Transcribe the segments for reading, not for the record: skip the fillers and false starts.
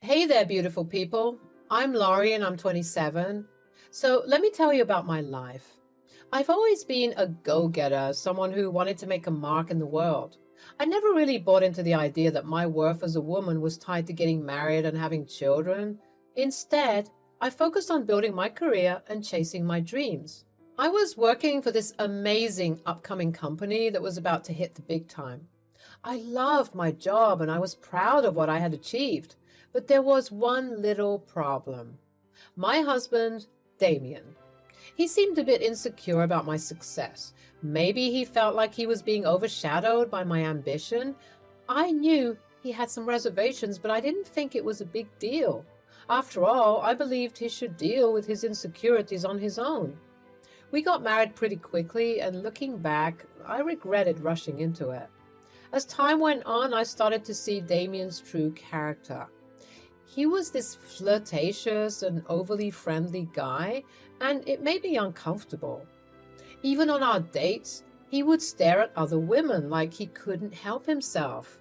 Hey there, beautiful people. I'm Laurie and I'm 27. So let me tell you about my life. I've always been a go getter, someone who wanted to make a mark in the world. I never really bought into the idea that my worth as a woman was tied to getting married and having children. Instead, I focused on building my career and chasing my dreams. I was working for this amazing upcoming company that was about to hit the big time. I loved my job and I was proud of what I had achieved. But there was one little problem. My husband, Damien. He seemed a bit insecure about my success. Maybe he felt like he was being overshadowed by my ambition. I knew he had some reservations, but I didn't think it was a big deal. After all, I believed he should deal with his insecurities on his own. We got married pretty quickly, and looking back, I regretted rushing into it. As time went on, I started to see Damien's true character. He was this flirtatious and overly friendly guy, and it made me uncomfortable. Even on our dates, he would stare at other women like he couldn't help himself.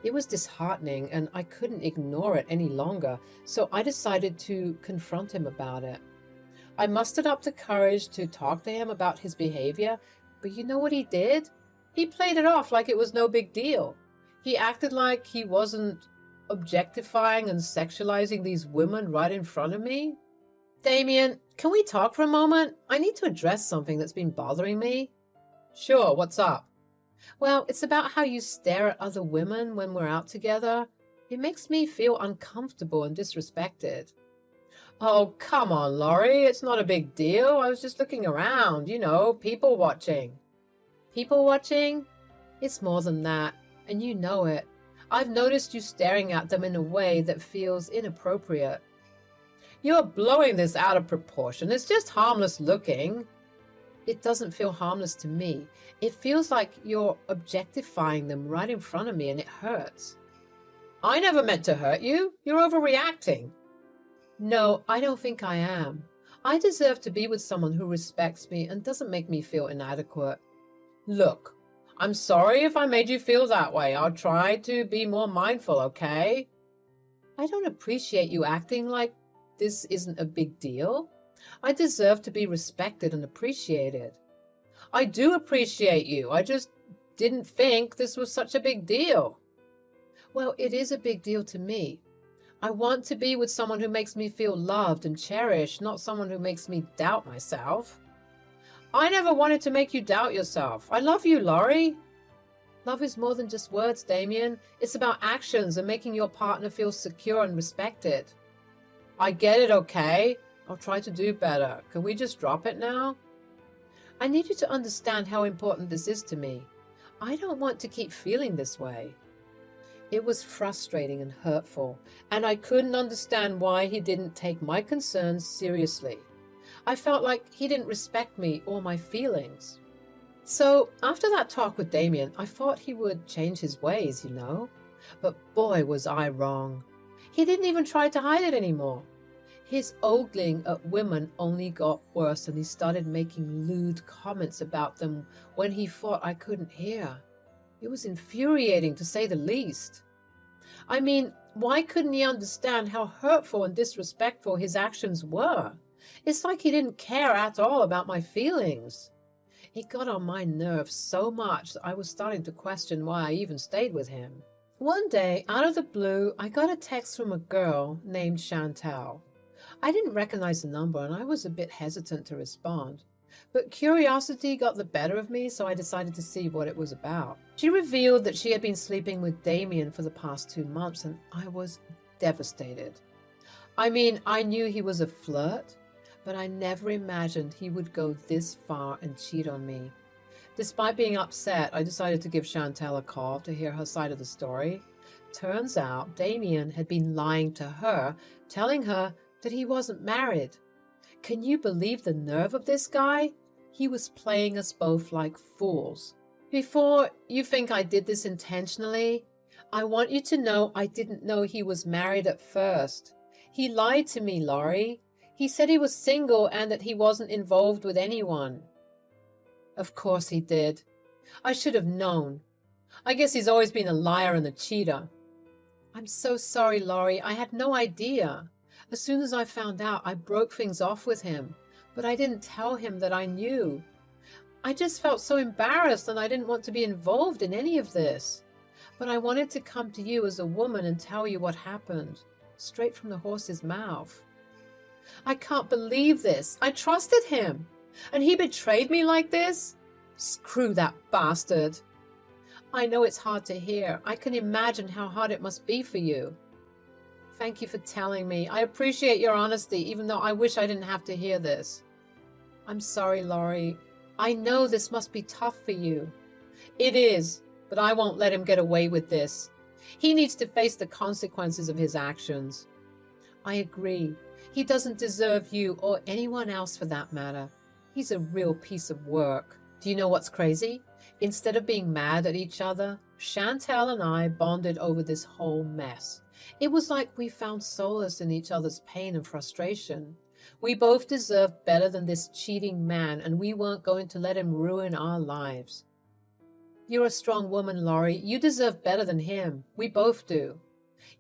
It was disheartening, and I couldn't ignore it any longer, so I decided to confront him about it. I mustered up the courage to talk to him about his behavior, but you know what he did? He played it off like it was no big deal. He acted like he wasn't objectifying and sexualizing these women right in front of me. Damien, can we talk for a moment? I need to address something that's been bothering me. Sure, what's up? Well, it's about how you stare at other women when we're out together. It makes me feel uncomfortable and disrespected. Oh, come on, Laurie. It's not a big deal. I was just looking around, people watching. People watching? It's more than that, and you know it. I've noticed you staring at them in a way that feels inappropriate. You're blowing this out of proportion. It's just harmless looking. It doesn't feel harmless to me. It feels like you're objectifying them right in front of me, and it hurts. I never meant to hurt you. You're overreacting. No, I don't think I am. I deserve to be with someone who respects me and doesn't make me feel inadequate. Look, I'm sorry if I made you feel that way. I'll try to be more mindful, okay? I don't appreciate you acting like this isn't a big deal. I deserve to be respected and appreciated. I do appreciate you. I just didn't think this was such a big deal. Well, it is a big deal to me. I want to be with someone who makes me feel loved and cherished, not someone who makes me doubt myself. I never wanted to make you doubt yourself. I love you, Laurie. Love is more than just words, Damien. It's about actions and making your partner feel secure and respected. I get it, okay? I'll try to do better. Can we just drop it now? I need you to understand how important this is to me. I don't want to keep feeling this way. It was frustrating and hurtful, and I couldn't understand why he didn't take my concerns seriously. I felt like he didn't respect me or my feelings. So after that talk with Damien, I thought he would change his ways, But boy, was I wrong. He didn't even try to hide it anymore. His ogling at women only got worse, and he started making lewd comments about them when he thought I couldn't hear. It was infuriating, to say the least. I mean, why couldn't he understand how hurtful and disrespectful his actions were? It's like he didn't care at all about my feelings. It got on my nerves so much that I was starting to question why I even stayed with him. One day, out of the blue, I got a text from a girl named Chantel. I didn't recognize the number, and I was a bit hesitant to respond. But curiosity got the better of me, so I decided to see what it was about. She revealed that she had been sleeping with Damien for the past 2 months, and I was devastated. I mean, I knew he was a flirt, but I never imagined he would go this far and cheat on me. Despite being upset, I decided to give Chantel a call to hear her side of the story. Turns out Damien had been lying to her, telling her that he wasn't married. Can you believe the nerve of this guy? He was playing us both like fools. Before you think I did this intentionally, I want you to know I didn't know he was married at first. He lied to me, Laurie. He said he was single and that he wasn't involved with anyone. Of course he did. I should have known. I guess he's always been a liar and a cheater. I'm so sorry, Laurie. I had no idea. As soon as I found out, I broke things off with him, but I didn't tell him that I knew. I just felt so embarrassed and I didn't want to be involved in any of this. But I wanted to come to you as a woman and tell you what happened, straight from the horse's mouth. I can't believe this. I trusted him, and he betrayed me like this? Screw that bastard. I know it's hard to hear. I can imagine how hard it must be for you. Thank you for telling me. I appreciate your honesty, even though I wish I didn't have to hear this. I'm sorry, Laurie. I know this must be tough for you. It is, but I won't let him get away with this. He needs to face the consequences of his actions. I agree. He doesn't deserve you or anyone else for that matter. He's a real piece of work. Do you know what's crazy? Instead of being mad at each other, Chantel and I bonded over this whole mess. It was like we found solace in each other's pain and frustration. We both deserved better than this cheating man, and we weren't going to let him ruin our lives. You're a strong woman, Laurie. You deserve better than him. We both do.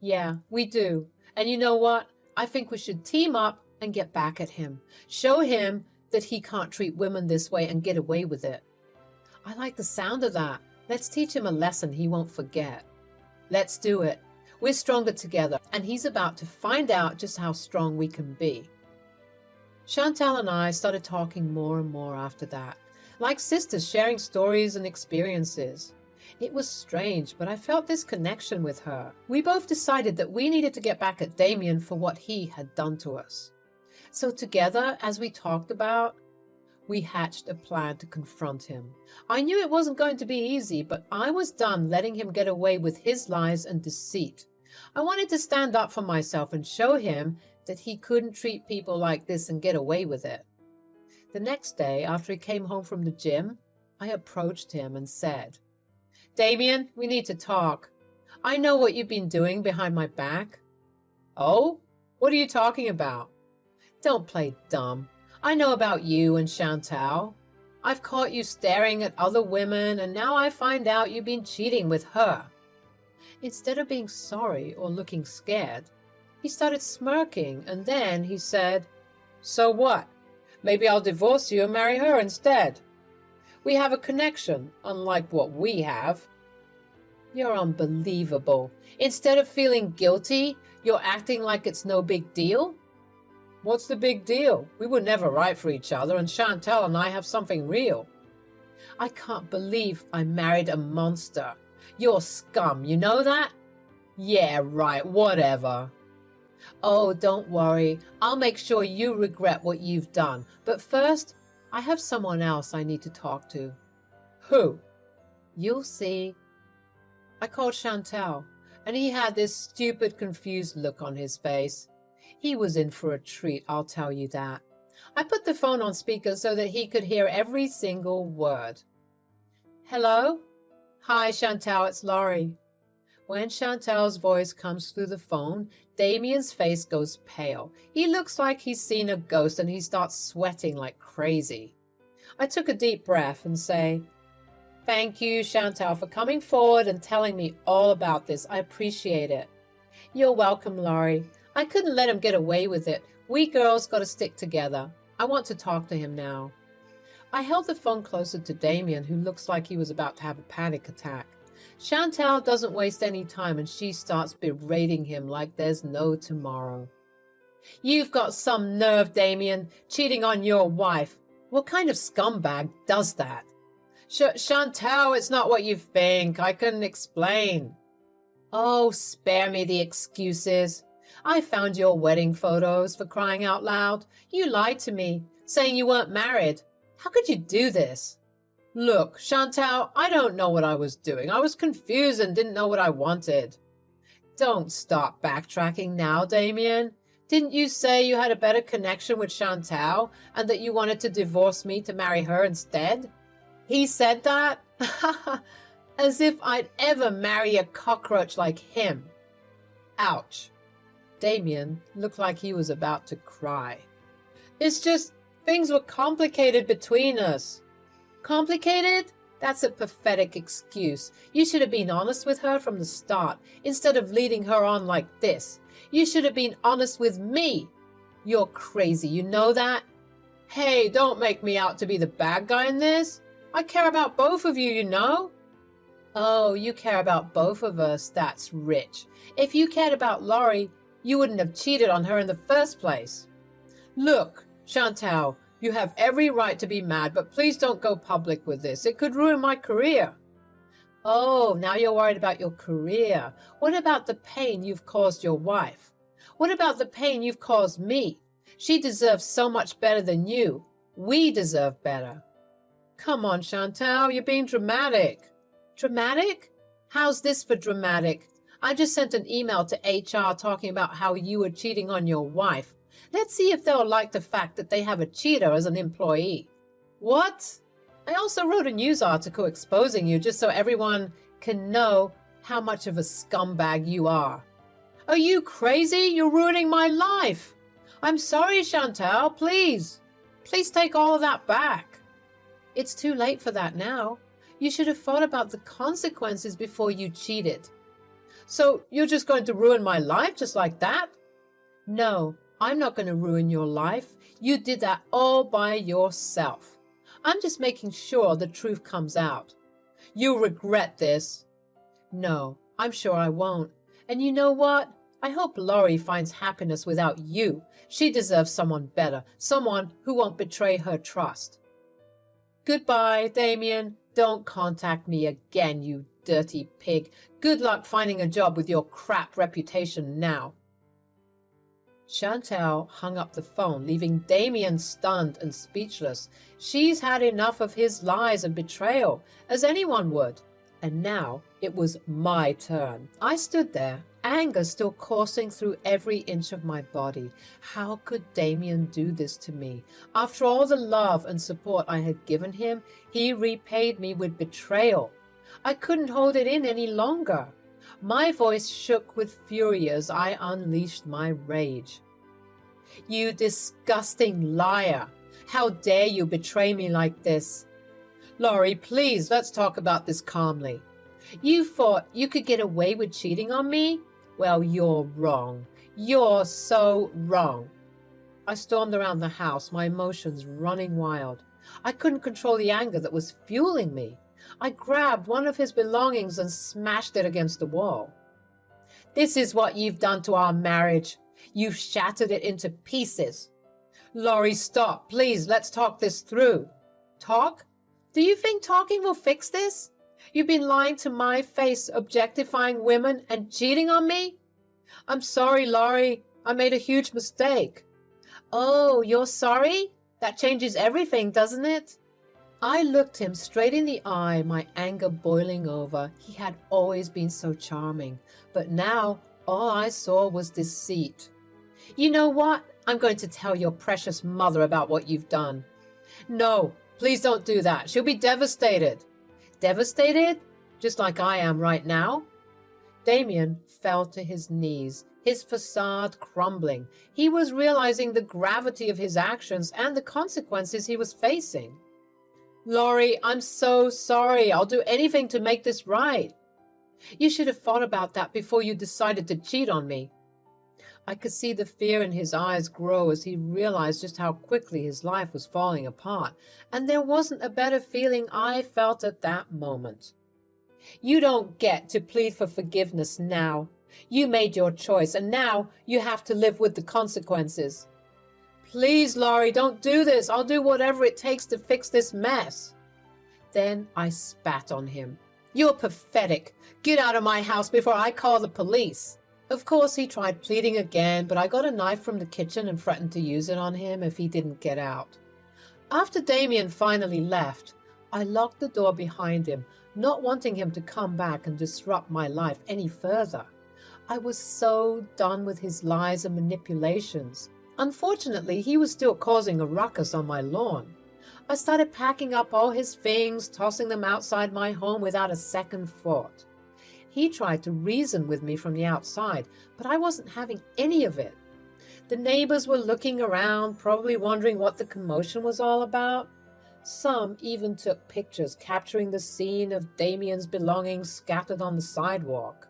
Yeah, we do. And you know what? I think we should team up and get back at him. Show him that he can't treat women this way and get away with it. I like the sound of that. Let's teach him a lesson he won't forget. Let's do it. We're stronger together, and he's about to find out just how strong we can be. Chantal and I started talking more and more after that, like sisters sharing stories and experiences. It was strange, but I felt this connection with her. We both decided that we needed to get back at Damien for what he had done to us. So together, as we talked about, we hatched a plan to confront him. I knew it wasn't going to be easy, but I was done letting him get away with his lies and deceit. I wanted to stand up for myself and show him that he couldn't treat people like this and get away with it. The next day, after he came home from the gym, I approached him and said, Damien, we need to talk. I know what you've been doing behind my back. Oh? What are you talking about? Don't play dumb. I know about you and Chantal. I've caught you staring at other women, and now I find out you've been cheating with her. Instead of being sorry or looking scared, he started smirking, and then he said, So what? Maybe I'll divorce you and marry her instead. We have a connection, unlike what we have. You're unbelievable. Instead of feeling guilty, you're acting like it's no big deal? What's the big deal? We were never right for each other, and Chantal and I have something real. I can't believe I married a monster. You're scum, you know that? Yeah, right, whatever. Oh, don't worry. I'll make sure you regret what you've done. But first, I have someone else I need to talk to. Who? You'll see. I called Chantal, and he had this stupid, confused look on his face. He was in for a treat, I'll tell you that. I put the phone on speaker so that he could hear every single word. Hello? Hi, Chantal, it's Laurie. When Chantal's voice comes through the phone, Damien's face goes pale. He looks like he's seen a ghost and he starts sweating like crazy. I took a deep breath and say, Thank you, Chantal, for coming forward and telling me all about this. I appreciate it. You're welcome, Laurie. I couldn't let him get away with it. We girls got to stick together. I want to talk to him now. I held the phone closer to Damien, who looks like he was about to have a panic attack. Chantal doesn't waste any time, and she starts berating him like there's no tomorrow. You've got some nerve, Damien, cheating on your wife. What kind of scumbag does that? Chantal, it's not what you think. I couldn't explain. Oh, spare me the excuses. I found your wedding photos, for crying out loud. You lied to me, saying you weren't married. How could you do this? Look, Chantal, I don't know what I was doing. I was confused and didn't know what I wanted. Don't start backtracking now, Damien. Didn't you say you had a better connection with Chantal and that you wanted to divorce me to marry her instead? He said that? As if I'd ever marry a cockroach like him. Ouch. Damien looked like he was about to cry. It's just things were complicated between us. Complicated? That's a pathetic excuse. You should have been honest with her from the start, instead of leading her on like this. You should have been honest with me. You're crazy, you know that? Hey, don't make me out to be the bad guy in this. I care about both of you, you know? Oh, you care about both of us. That's rich. If you cared about Laurie, you wouldn't have cheated on her in the first place. Look, Chantal, you have every right to be mad, but please don't go public with this. It could ruin my career. Oh, now you're worried about your career. What about the pain you've caused your wife? What about the pain you've caused me? She deserves so much better than you. We deserve better. Come on, Chantal, you're being dramatic. Dramatic? How's this for dramatic? I just sent an email to HR talking about how you were cheating on your wife. Let's see if they'll like the fact that they have a cheater as an employee. What? I also wrote a news article exposing you just so everyone can know how much of a scumbag you are. Are you crazy? You're ruining my life. I'm sorry, Chantal, please. Please take all of that back. It's too late for that now. You should have thought about the consequences before you cheated. So you're just going to ruin my life just like that? No, I'm not going to ruin your life. You did that all by yourself. I'm just making sure the truth comes out. You'll regret this. No, I'm sure I won't. And you know what? I hope Laurie finds happiness without you. She deserves someone better, someone who won't betray her trust. Goodbye, Damien. Don't contact me again, you dirty pig. Good luck finding a job with your crap reputation now. Chantal hung up the phone, leaving Damien stunned and speechless. She's had enough of his lies and betrayal, as anyone would. And now it was my turn. I stood there, anger still coursing through every inch of my body. How could Damien do this to me? After all the love and support I had given him, he repaid me with betrayal. I couldn't hold it in any longer. My voice shook with fury as I unleashed my rage. You disgusting liar! How dare you betray me like this? Laurie, please, let's talk about this calmly. You thought you could get away with cheating on me? Well, you're wrong. You're so wrong. I stormed around the house, my emotions running wild. I couldn't control the anger that was fueling me. I grabbed one of his belongings and smashed it against the wall. This is what you've done to our marriage. You've shattered it into pieces. Laurie, stop. Please, let's talk this through. Talk? Do you think talking will fix this? You've been lying to my face, objectifying women and cheating on me? I'm sorry, Laurie. I made a huge mistake. Oh, you're sorry? That changes everything, doesn't it? I looked him straight in the eye, my anger boiling over. He had always been so charming, but now all I saw was deceit. You know what? I'm going to tell your precious mother about what you've done. No, please don't do that. She'll be devastated. Devastated? Just like I am right now? Damien fell to his knees, his facade crumbling. He was realizing the gravity of his actions and the consequences he was facing. Laurie, I'm so sorry. I'll do anything to make this right. You should have thought about that before you decided to cheat on me. I could see the fear in his eyes grow as he realized just how quickly his life was falling apart, and there wasn't a better feeling I felt at that moment. You don't get to plead for forgiveness now. You made your choice, and now you have to live with the consequences. Please, Laurie, don't do this. I'll do whatever it takes to fix this mess. Then I spat on him. You're pathetic. Get out of my house before I call the police. Of course, he tried pleading again, but I got a knife from the kitchen and threatened to use it on him if he didn't get out. After Damien finally left, I locked the door behind him, not wanting him to come back and disrupt my life any further. I was so done with his lies and manipulations. Unfortunately, he was still causing a ruckus on my lawn. I started packing up all his things, tossing them outside my home without a second thought. He tried to reason with me from the outside, but I wasn't having any of it. The neighbors were looking around, probably wondering what the commotion was all about. Some even took pictures capturing the scene of Damien's belongings scattered on the sidewalk.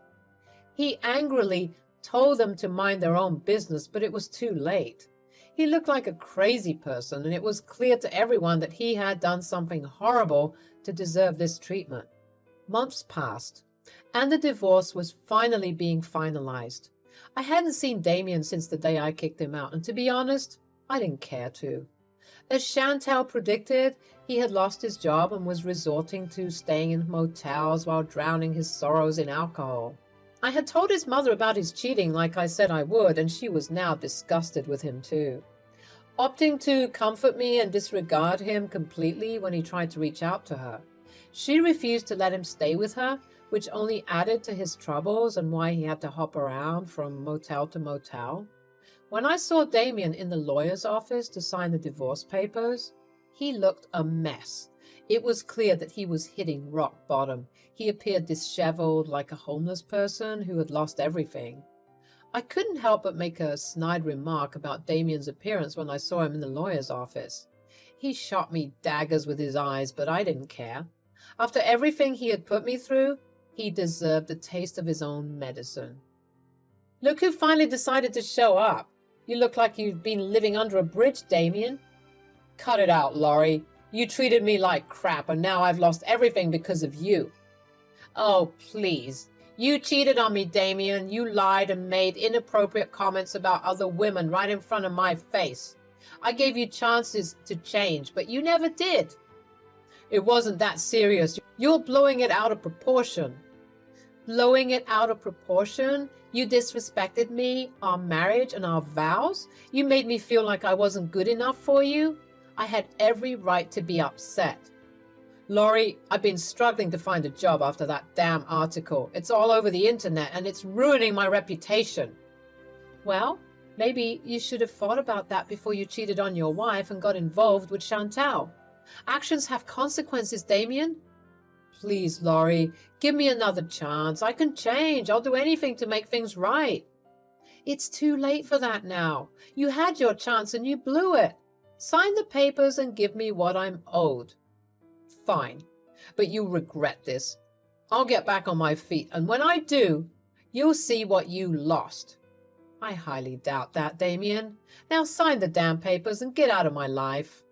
He angrily told them to mind their own business, but it was too late. He looked like a crazy person, and it was clear to everyone that he had done something horrible to deserve this treatment. Months passed, and the divorce was finally being finalized. I hadn't seen Damien since the day I kicked him out, and to be honest, I didn't care to. As Chantal predicted, he had lost his job and was resorting to staying in motels while drowning his sorrows in alcohol. I had told his mother about his cheating like I said I would, and she was now disgusted with him too. Opting to comfort me and disregard him completely when he tried to reach out to her. She refused to let him stay with her, which only added to his troubles and why he had to hop around from motel to motel. When I saw Damien in the lawyer's office to sign the divorce papers, he looked a mess. It was clear that he was hitting rock bottom. He appeared disheveled, like a homeless person who had lost everything. I couldn't help but make a snide remark about Damien's appearance when I saw him in the lawyer's office. He shot me daggers with his eyes, but I didn't care. After everything he had put me through, he deserved a taste of his own medicine. Look who finally decided to show up. You look like you've been living under a bridge, Damien. Cut it out, Laurie. You treated me like crap, and now I've lost everything because of you. Oh, please. You cheated on me, Damien. You lied and made inappropriate comments about other women right in front of my face. I gave you chances to change, but you never did. It wasn't that serious. You're blowing it out of proportion. Blowing it out of proportion? You disrespected me, our marriage, and our vows? You made me feel like I wasn't good enough for you? I had every right to be upset. Laurie, I've been struggling to find a job after that damn article. It's all over the internet and it's ruining my reputation. Well, maybe you should have thought about that before you cheated on your wife and got involved with Chantal. Actions have consequences, Damien. Please, Laurie, give me another chance. I can change. I'll do anything to make things right. It's too late for that now. You had your chance and you blew it. Sign the papers and give me what I'm owed. Fine, but you'll regret this. I'll get back on my feet, and when I do, you'll see what you lost. I highly doubt that, Damien. Now sign the damn papers and get out of my life.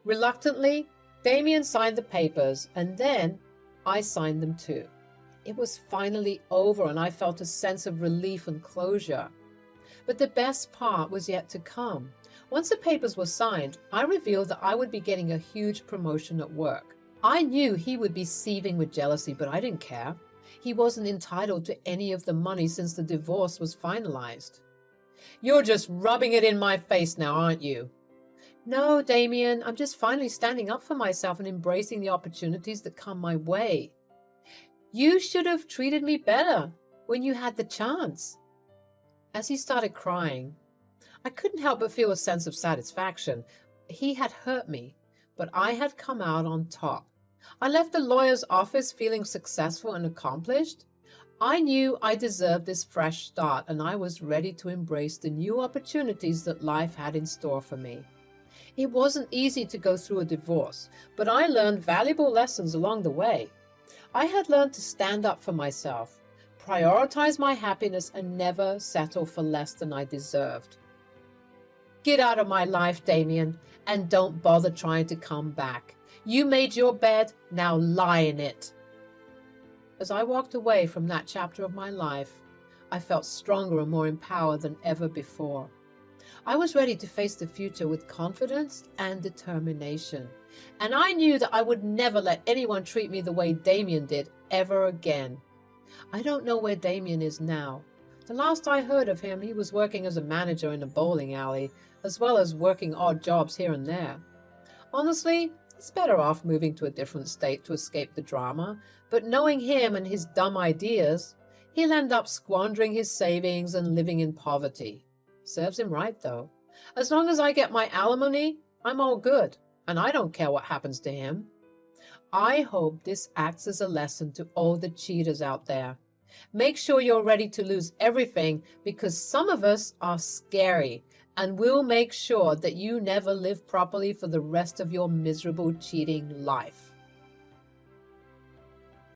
Reluctantly, Damien signed the papers, and then I signed them too. It was finally over, and I felt a sense of relief and closure. But the best part was yet to come. Once the papers were signed, I revealed that I would be getting a huge promotion at work. I knew he would be seething with jealousy, but I didn't care. He wasn't entitled to any of the money since the divorce was finalized. You're just rubbing it in my face now, aren't you? No, Damien, I'm just finally standing up for myself and embracing the opportunities that come my way. You should have treated me better when you had the chance. As he started crying, I couldn't help but feel a sense of satisfaction. He had hurt me, but I had come out on top. I left the lawyer's office feeling successful and accomplished. I knew I deserved this fresh start, and I was ready to embrace the new opportunities that life had in store for me. It wasn't easy to go through a divorce, but I learned valuable lessons along the way. I had learned to stand up for myself, prioritize my happiness, and never settle for less than I deserved. Get out of my life, Damien, and don't bother trying to come back. You made your bed, now lie in it. As I walked away from that chapter of my life, I felt stronger and more empowered than ever before. I was ready to face the future with confidence and determination, and I knew that I would never let anyone treat me the way Damien did ever again. I don't know where Damien is now. The last I heard of him, he was working as a manager in a bowling alley, as well as working odd jobs here and there. Honestly, he's better off moving to a different state to escape the drama, but knowing him and his dumb ideas, he'll end up squandering his savings and living in poverty. Serves him right, though. As long as I get my alimony, I'm all good, and I don't care what happens to him. I hope this acts as a lesson to all the cheaters out there. Make sure you're ready to lose everything, because some of us are scary, and we'll make sure that you never live properly for the rest of your miserable cheating life.